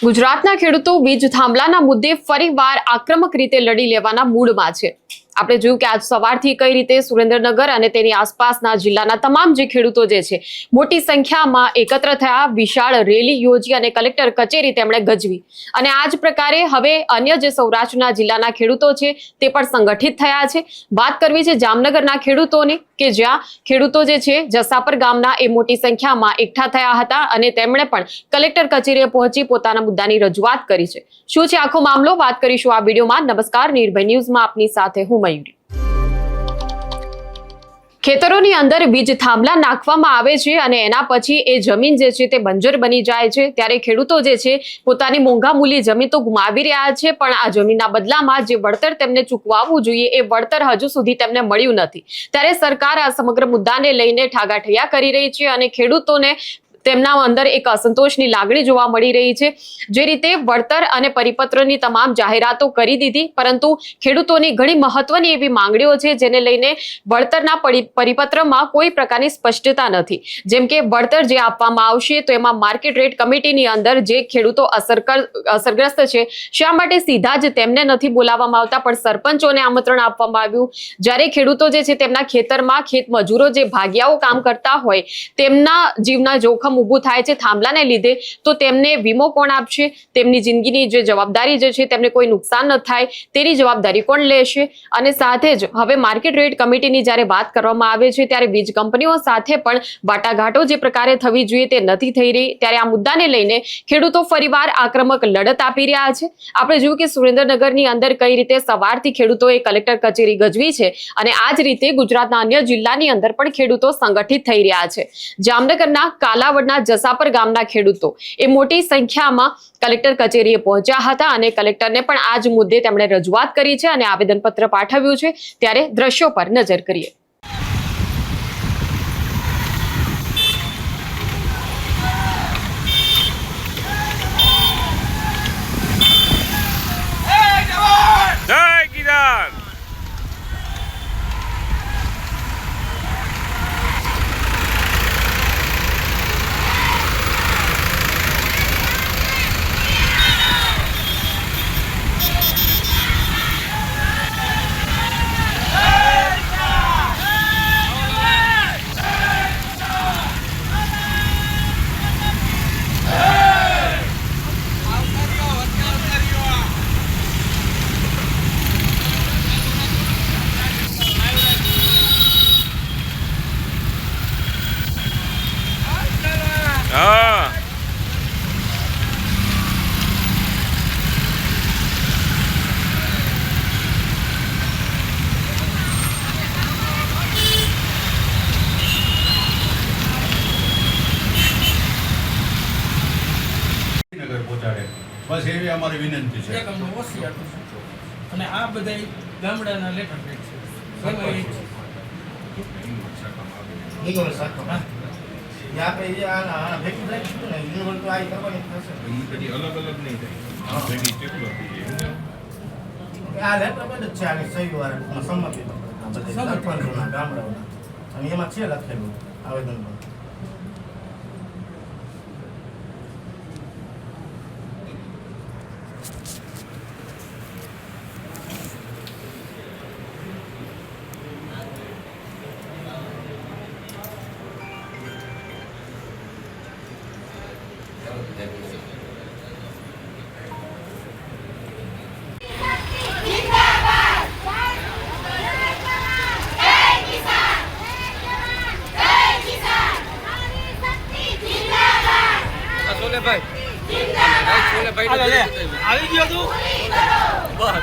ગુજરાતના ખેડૂતો વીજ થાંભલાના મુદ્દે ફરીવાર આક્રમક રીતે લડી લેવાના મૂડમાં છે। આપણે જોયું કે આજ સવારથી કઈ રીતે સુરેન્દ્રનગર અને તેની આસપાસના જિલ્લાના તમામ જે ખેડૂતો જે છે મોટી સંખ્યામાં એકત્ર થયા, વિશાળ રેલી યોજી અને કલેક્ટર કચેરી તેમણે ગજવી। અને આ જ પ્રકારે હવે અન્ય જે સૌરાષ્ટ્રના જિલ્લાના ખેડૂતો છે તે પણ સંગઠિત થયા છે। વાત કરવી છે જામનગરના ખેડૂતોની કે જ્યાં ખેડૂતો જે છે જસાપર ગામના એ મોટી સંખ્યામાં એકઠા થયા હતા અને તેમણે પણ કલેક્ટર કચેરીએ પહોંચી પોતાના મુદ્દાની રજૂઆત કરી છે। શું છે આખો મામલો, વાત કરીશું આ વિડીયોમાં। નમસ્કાર, નિર્ભય ન્યૂઝમાં આપની સાથે હું મયુરી। ખેતરોની અંદર વીજ થાંભલા નાખવામાં આવે છે અને એના પછી એ જમીન જે છે તે બંજર બની જાય છે, ત્યારે ખેડૂતો જે છે પોતાની મોંઘા મૂલ્યે જમીન તો ગુમાવી રહ્યા છે, પણ આ જમીનના બદલામાં જે વળતર તેમને ચૂકવવું જોઈએ એ વળતર હજુ સુધી તેમને મળ્યું નથી। ત્યારે સરકાર આ સમગ્ર મુદ્દાને લઈને ઠાગાઠૈયા કરી રહી છે અને ખેડૂતોને તેમના અંદર એક અસંતોષની લાગણી જોવા મળી રહી છે। જે રીતે વળતર અને પરિપત્રની તમામ જાહેરાતો કરી દીધી, પરંતુ ખેડૂતોની ઘણી મહત્વની એવી માંગણીઓ છે જેને લઈને વળતરના પરિપત્રમાં કોઈ પ્રકારની સ્પષ્ટતા નથી। જેમ કે વળતર જે આપવામાં આવશે તો એમાં માર્કેટ રેટ કમિટીની અંદર જે ખેડૂતો અસરગ્રસ્ત છે શા માટે સીધા જ તેમને નથી બોલાવવામાં આવતા, પણ સરપંચોને આમંત્રણ આપવામાં આવ્યું। જ્યારે ખેડૂતો જે છે તેમના ખેતરમાં ખેત મજૂરો જે ભાગિયાઓ કામ કરતા હોય તેમના જીવના જોખમ ઊભું થાય છે થાંભલાને લીધે, તો તેમને વીમો કોણ આપશે? તેમની જિંદગીની જે જવાબદારી જે છે તેમને કોઈ નુકસાન ન થાય તેની જવાબદારી કોણ લેશે? અને સાથે જ હવે માર્કેટ રેટ કમિટીની જ્યારે વાત કરવામાં આવે છે ત્યારે વીજ કંપનીઓ સાથે પણ વાટાઘાટો જે પ્રકારે થવી જોઈએ તે નથી થઈ રહી। ત્યારે આ મુદ્દાને લઈને ખેડૂતો ફરીવાર આક્રમક લડત આપી રહ્યા છે। આપણે જોયું કે સુરેન્દ્રનગરની અંદર કઈ રીતે સવારથી ખેડૂતોએ કલેક્ટર કચેરી ગજવી છે અને આ જ રીતે ગુજરાતના અન્ય જિલ્લાની અંદર પણ ખેડૂતો સંગઠિત થઈ રહ્યા છે। જામનગરના કાલાવડ જસાપર ગામના ખેડૂતો એ મોટી સંખ્યામાં કલેક્ટર કચેરીએ પહોંચ્યા હતા અને કલેક્ટરને પણ આ જ મુદ્દે તેમણે રજૂઆત કરી છે અને આવેદનપત્ર પાઠવ્યું છે। ત્યારે દ્રશ્યો પર નજર કરીએ। જય કિસાન। हाँ પહોંચાડે બસ એવી અમારી વિનંતી છે। અને આ બધા ગામડાના લેટર પેડ છે यहाँ पे ये आना भेटी जाए तो नहीं यूनिवर्सिटी तो आई करवानी थશે બધી અલગ અલગ નહીં થાય ભેગી ચેકલો થઈ જાય। આ લેટર પેડ છે આની સહી વાળા સંમતિ બધા સરપંચોના ગામડાઓના અને એમાં છે લખેલું આવેદન। આવી ગયો તું બસ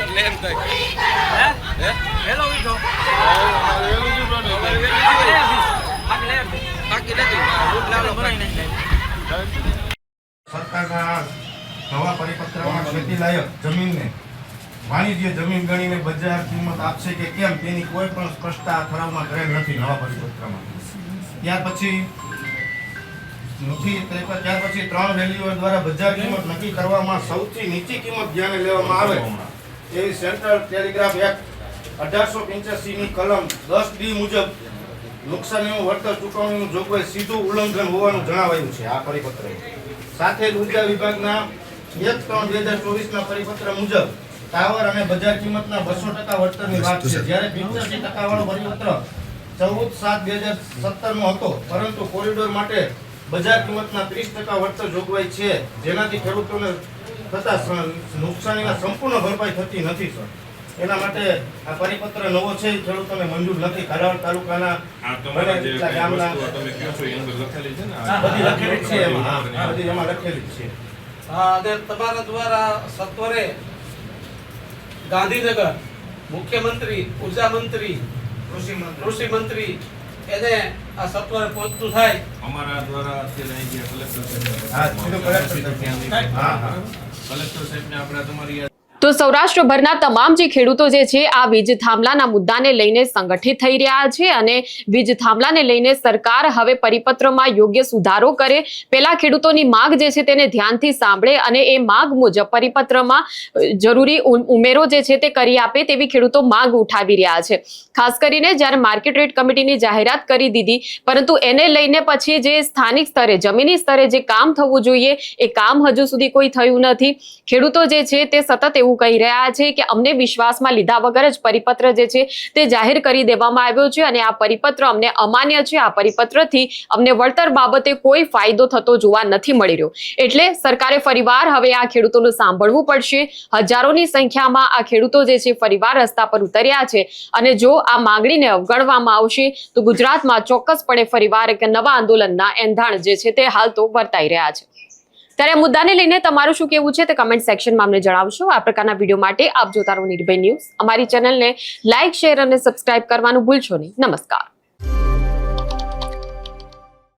એટલે એમ થાય હે હેલો વિઠો બાકી નથી રૂટ લાવલો બનાવી નાખી। સરકારના નવા પરિપત્રમાં ખેતી લાયક જમીનને વાણિજ્ય જમીન ગણીને બજાર કિંમત આપશે કે કેમ તેની કોઈ પણ સ્પષ્ટતા ઠરાવમાં કરેલ નથી નવા પરિપત્રમાં। ત્યાર પછી 3 વેલ્યુઓ દ્વારા બજાર કિંમત નક્કી કરવામાં સૌથી નીચી કિંમત ધ્યાને લેવામાં આવે એવી સેન્ટ્રલ ટેલિગ્રાફ એક્ટ 1885 ની કલમ 10D મુજબ નુકસાનીનું વળતર ચૂકવણીનું જોગવાઈ સીધું ઉલ્લંઘન હોવાનું જણાવાયું છે આ પરિપત્રમાં। સાથે જ ઉર્જા વિભાગના 1/3/2024 પરિપત્ર મુજબ ટાવર અને બજાર કિંમતના 200% વળતરની વાત છે. જ્યારે 85% વાળો પરિપત્ર 14/7/2017 નો હતો, પરંતુ કોરિડોર માટે બજાર કિંમતના 30% વળતર જોગવાઈ છે, જેનાથી ખેડૂતોને થતા નુકસાનીના સંપૂર્ણ ભરપાઈ થતી નથી સર. એના માટે આ પરિપત્ર નવો છે એ ખેડૂતોને મંજૂર નથી. કાલાવાડ તાલુકાના આ તમારા જે એટલા ગામના વસ્તુઓ તમે કહો છો એ અંદર લખેલી છે ને બધી લખેલી જ છે એમાં. હા, બધી એમાં લખેલી જ છે. હા, અને તમારા દ્વારા સત્વરે ગાંધીનગર મુખ્યમંત્રી, ઉર્જા મંત્રી, કૃષિ મંત્રી એને આ સત્વરે પહોંચતું થાય. અમારા દ્વારા અત્યારે અહીં ગયા કલેક્ટર હા, સાહેબ સીધો કલેક્ટર સાહેબ. હા, હા. કલેક્ટર સાહેબને આપણે તમારી તો સૌરાષ્ટ્રભરના તમામ જે ખેડૂતો જે છે આ વીજ થાંભલાના મુદ્દાને લઈને સંગઠિત થઈ રહ્યા છે અને વીજ થાંભલાને લઈને સરકાર હવે પરિપત્રમાં યોગ્ય સુધારો કરે, પહેલા ખેડૂતોની માંગ જે છે તેને ધ્યાનથી સાંભળે અને એ માંગ મુજબ પરિપત્રમાં જરૂરી ઉમેરો જે છે તે કરી આપે તેવી ખેડૂતો માંગ ઉઠાવી રહ્યા છે. ખાસ કરીને જ્યારે માર્કેટ રેટ કમિટીની જાહેરાત કરી દીધી, પરંતુ એને લઈને પછી જે સ્થાનિક સ્તરે જમીની સ્તરે જે કામ થવું જોઈએ એ કામ હજુ સુધી કોઈ થયું નથી. ખેડૂતો જે છે તે સતત એવું કહી રહ્યા છે કે અમને વિશ્વાસમાં લીધા વગર જ પરિપત્ર જે છે તે જાહેર કરી દેવામાં આવ્યો છે અને આ પરિપત્ર અમને અમાન્ય છે. આ પરિપત્રથી અમને વળતર બાબતે કોઈ ફાયદો થતો જોવા નથી મળી રહ્યો. એટલે સરકારે ફરીવાર હવે આ ખેડૂતોનું સાંભળવું પડશે. હજારોની સંખ્યામાં આ ખેડૂતો જે છે ફરીવાર રસ્તા પર ઉતર્યા છે અને જો આ માંગણીને અવગણવામાં આવશે તો ગુજરાતમાં ચોક્કસપણે ફરીવાર એક નવા આંદોલનના એંધાણ જે છે તે હાલ તો વર્તાઈ રહ્યા છે. ત્યારે આ મુદ્દાને લઈને તમારું શું કહેવું છે તે કમેન્ટ સેક્શનમાં અમને જણાવશો. આ પ્રકારના વિડીયો માટે આપ જોતા રહો નિર્ભય ન્યૂઝ. અમારી ચેનલને લાઇક, શેર અને સબસ્ક્રાઇબ કરવાનું ભૂલશો નહીં. નમસ્કાર.